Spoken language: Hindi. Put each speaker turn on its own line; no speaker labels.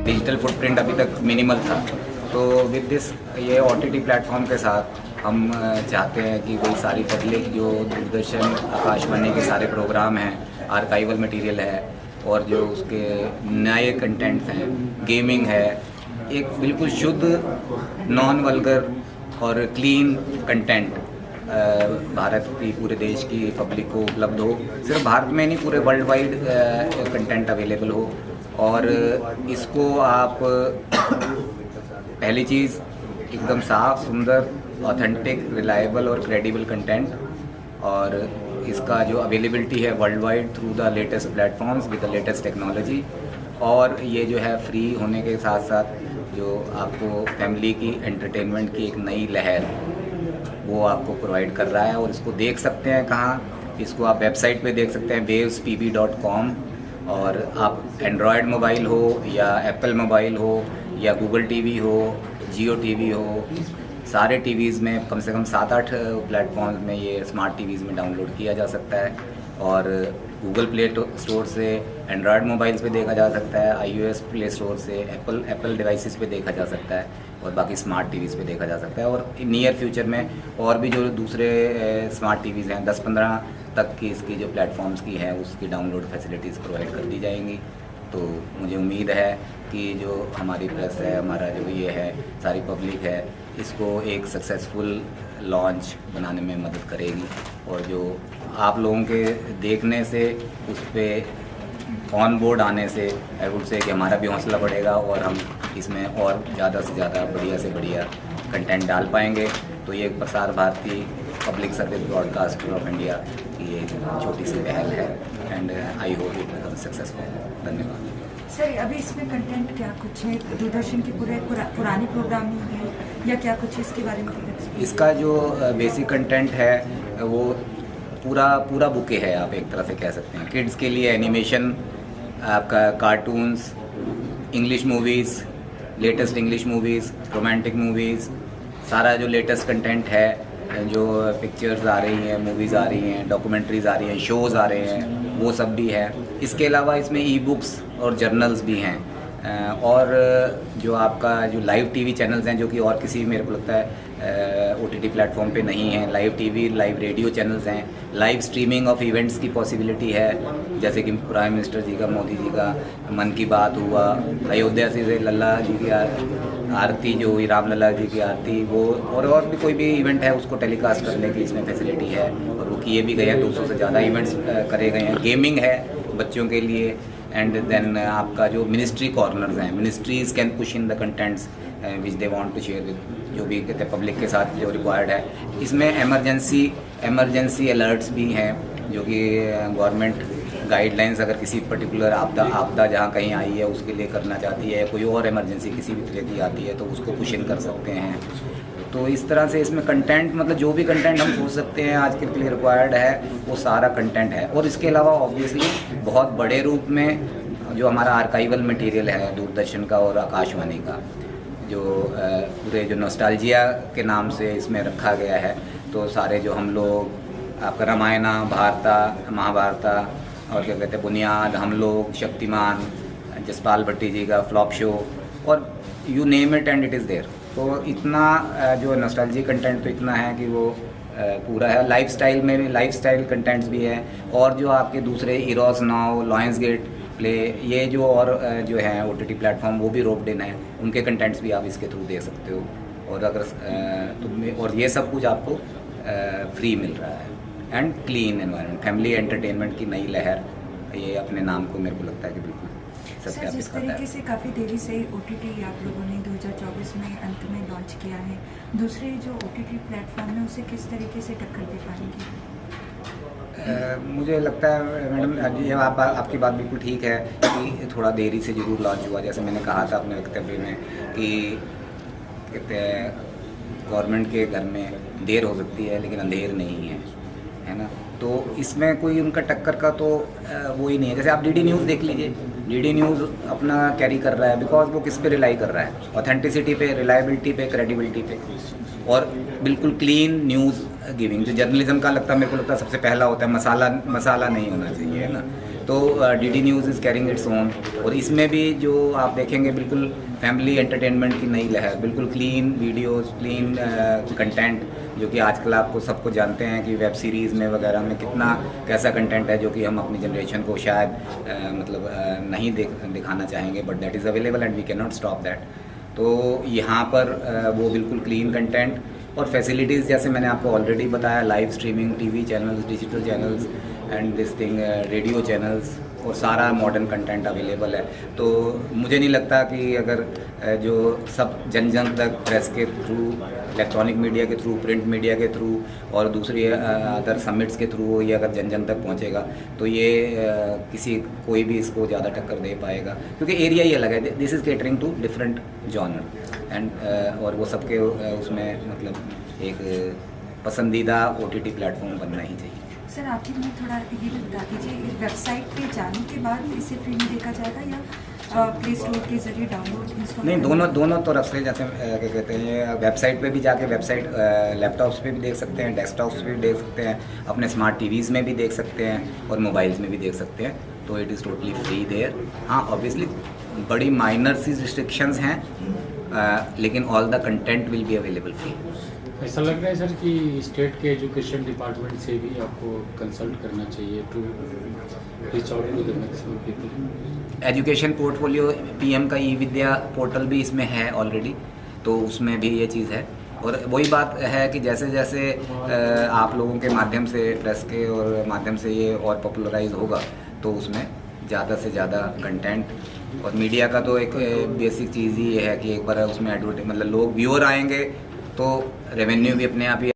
डिजिटल फुटप्रिंट अभी तक मिनिमल था, तो विद दिस ये OTT प्लेटफॉर्म के साथ हम चाहते हैं कि वही सारी पब्लिक जो दूरदर्शन आकाशवाणी के सारे प्रोग्राम हैं, आर्काइवल मटेरियल है और जो उसके नए कंटेंट्स हैं, गेमिंग है, एक बिल्कुल शुद्ध नॉन वल्गर और क्लीन कंटेंट भारत की पूरे देश की पब्लिक को उपलब्ध हो। सिर्फ भारत में नहीं, पूरे वर्ल्ड वाइड कंटेंट अवेलेबल हो। और इसको आप पहली चीज़ एकदम साफ, सुंदर, ऑथेंटिक, रिलायबल और क्रेडिबल कंटेंट, और इसका जो अवेलेबिलिटी है world wide through the latest platforms with the latest technology. और ये जो है फ्री होने के साथ साथ जो आपको फैमिली की एंटरटेनमेंट की एक नई लहर वो आपको प्रोवाइड कर रहा है। और इसको देख सकते हैं कहाँ, इसको आप वेबसाइट पे देख सकते हैं wavespb.com। और आप एंड्रॉयड मोबाइल हो या एप्पल मोबाइल हो या गूगल टीवी हो, जियो टीवी हो, सारे टीवीज़ में कम से कम 7-8 प्लेटफॉर्म्स में ये स्मार्ट टीवीज़ में डाउनलोड किया जा सकता है। और गूगल प्ले स्टोर से एंड्रॉयड मोबाइल्स पे देखा जा सकता है, iOS प्ले स्टोर से एप्पल डिवाइसेस पे देखा जा सकता है, और बाकी स्मार्ट टीवीज़ पे देखा जा सकता है। और नियर फ्यूचर में और भी जो दूसरे स्मार्ट टीवीज़ हैं 10-15 तक की इसकी जो प्लेटफॉर्म्स की है उसकी डाउनलोड फैसिलिटीज़ प्रोवाइड कर दी जाएंगी। तो मुझे उम्मीद है कि जो हमारी प्रेस है, हमारा जो ये है, सारी पब्लिक है, इसको एक सक्सेसफुल लॉन्च बनाने में मदद करेगी। और जो आप लोगों के देखने से, उस पर ऑन बोर्ड आने से आई वुड से कि हमारा भी हौसला बढ़ेगा और हम इसमें और ज़्यादा से ज़्यादा बढ़िया से बढ़िया कंटेंट डाल पाएंगे। तो ये Prasar Bharati public service broadcaster of India की ये छोटी सी पहल है, and I hope it become successful. धन्यवाद।
सर, अभी इसमें कंटेंट क्या कुछ है? दूरदर्शन की पुरानी प्रोग्रामिंग है या क्या कुछ है, इसके बारे में?
इसका जो बेसिक कंटेंट है वो पूरा बुके है, आप एक तरह से कह सकते हैं। किड्स के लिए एनिमेशन, आपका cartoons, English movies, latest English movies, romantic movies, सारा जो लेटेस्ट कंटेंट है, जो पिक्चर्स आ रही हैं, मूवीज़ आ रही हैं, डॉक्यूमेंट्रीज़ आ रही हैं, शोज़ आ रहे हैं, वो सब भी है। इसके अलावा इसमें ई बुक्स और जर्नल्स भी हैं। और जो आपका जो लाइव टीवी चैनल्स हैं, जो कि और किसी मेरे को लगता है OTT प्लेटफॉर्म पे नहीं है, live TV, live radio channels हैं, लाइव स्ट्रीमिंग ऑफ इवेंट्स की पॉसिबिलिटी है। जैसे कि प्राइम मिनिस्टर जी का, मोदी जी का मन की बात हुआ, अयोध्या से लल्ला जी की आरती, जो हुई राम लल्ला जी की आरती, वो और भी कोई भी इवेंट है उसको टेलीकास्ट करने की इसमें फैसिलिटी है, और वो किए भी गए हैं। 200 से ज़्यादा इवेंट्स करे गए हैं। गेमिंग है बच्चों के लिए, एंड देन आपका जो मिनिस्ट्री कॉर्नर्स हैं, ministries can push in the contents which they want to share with जो भी कहते हैं पब्लिक के साथ जो रिक्वायर्ड है। इसमें एमरजेंसी अलर्ट्स भी हैं, जो कि गवर्नमेंट गाइडलाइंस अगर किसी पर्टिकुलर आपदा जहाँ कहीं आई है उसके लिए करना चाहती है, कोई और इमरजेंसी किसी भी तरह की आती है तो उसको पुश इन कर सकते हैं। तो इस तरह से इसमें कंटेंट, मतलब जो भी कंटेंट हम सोच सकते हैं आज के लिए रिक्वायर्ड है, वो सारा कंटेंट है। और इसके अलावा ऑब्वियसली बहुत बड़े रूप में जो हमारा आर्काइवल मटेरियल है दूरदर्शन का और आकाशवाणी का, जो पूरे जो नॉस्टैल्जिया के नाम से इसमें रखा गया है, तो सारे जो हम लोग आपका रामायणा, भारता, महाभारता, और क्या कहते हैं बुनियाद, हम लोग, शक्तिमान, जसपाल भट्टी जी का फ्लॉप शो, और you name it and it is there. तो इतना जो नॉस्टैल्जिक कंटेंट तो इतना है कि वो पूरा है। लाइफस्टाइल में भी लाइफस्टाइल कंटेंट्स भी है, और जो आपके दूसरे Eros Now, Lionsgate play, ये जो और जो हैं OTT प्लेटफॉर्म, वो भी रोप्ड इन है, उनके कंटेंट्स भी आप इसके थ्रू दे सकते हो। और अगर और ये सब कुछ आपको फ्री मिल रहा है, and clean environment, family entertainment की नई लहर, ये अपने नाम को मेरे को लगता है कि बिल्कुल सत्यापित
जिस
करता है।
तरीके से काफ़ी देरी से OTT आप लोगों ने 2024 में अंत में लॉन्च किया है, दूसरे जो OTT प्लेटफॉर्म है उसे किस तरीके से टक्कर दे पाएंगे?
मुझे लगता है मैडम, ये आपकी बात बिल्कुल ठीक है कि थोड़ा देरी से ज़रूर लॉन्च हुआ। जैसे मैंने कहा था अपने वक्तव्य में कि कहते हैं गवर्नमेंट के घर में देर हो सकती है लेकिन अंधेर नहीं है ना। तो इसमें कोई उनका टक्कर का तो वो ही नहीं है। जैसे आप डीडी न्यूज़ देख लीजिए, डीडी न्यूज़ अपना कैरी कर रहा है बिकॉज वो किस पे रिलाई कर रहा है, ऑथेंटिसिटी पे, रिलायबिलिटी पे, क्रेडिबिलिटी पे, और बिल्कुल क्लीन न्यूज़ गिविंग। जो जर्नलिज्म का लगता है, मेरे को लगता है सबसे पहला होता है, मसाला नहीं होना चाहिए, है ना। तो DD news is carrying its own. और इसमें भी जो आप देखेंगे बिल्कुल फैमिली एंटरटेनमेंट की नई लहर, बिल्कुल क्लीन वीडियोस, क्लीन कंटेंट, जो कि आजकल आपको सबको जानते हैं कि वेब सीरीज़ में वगैरह में कितना कैसा कंटेंट है जो कि हम अपनी जनरेशन को शायद नहीं दिखाना चाहेंगे, but that is available and we can not stop that. तो यहाँ पर वो बिल्कुल क्लीन कंटेंट और फैसिलिटीज़, जैसे मैंने आपको ऑलरेडी बताया, live streaming, TV channels, digital channels and this thing, radio channels, और सारा मॉडर्न कंटेंट अवेलेबल है। तो मुझे नहीं लगता कि अगर जो सब जन तक प्रेस के थ्रू, इलेक्ट्रॉनिक मीडिया के थ्रू, प्रिंट मीडिया के थ्रू और दूसरी अदर समिट्स के थ्रू ये अगर जन तक पहुंचेगा तो ये कोई भी इसको ज़्यादा टक्कर दे पाएगा, क्योंकि एरिया ही अलग है। This is catering to different genre and और वो सबके उसमें मतलब एक पसंदीदा OTT प्लेटफॉर्म बनना ही चाहिए।
सर आप ही मुझे थोड़ा ये भी बता दीजिए, वेबसाइट पे जाने के बाद इसे फ्री में देखा जाएगा या प्ले स्टोर के जरिए डाउनलोड इंस्टॉल?
नहीं, दोनों तरफ से, जैसे क्या कहते हैं, वेबसाइट पे भी जाके वेबसाइट लैपटॉप्स पे भी देख सकते हैं, डेस्कटॉप्स पे भी देख सकते हैं, अपने स्मार्ट टीवीज़ में भी देख सकते हैं और मोबाइल्स में भी देख सकते हैं। तो it is totally free there. हाँ, ऑब्वियसली बड़ी माइनर सी रिस्ट्रिक्शंस हैं, लेकिन all the content will be available free.
ऐसा लग रहा है सर कि स्टेट के एजुकेशन डिपार्टमेंट से भी आपको कंसल्ट करना चाहिए to reach out to the maximum people.
Education portfolio PM का ई-विद्या पोर्टल भी इसमें है ऑलरेडी, तो उसमें भी ये चीज़ है। और वही बात है कि जैसे जैसे आप लोगों के माध्यम से, प्रेस के और माध्यम से ये और पॉपुलराइज होगा, तो उसमें ज़्यादा से ज़्यादा कंटेंट, और मीडिया का तो एक बेसिक चीज़ ही है कि एक बार उसमें मतलब लोग व्यूअर आएंगे तो रेवेन्यू भी अपने आप ही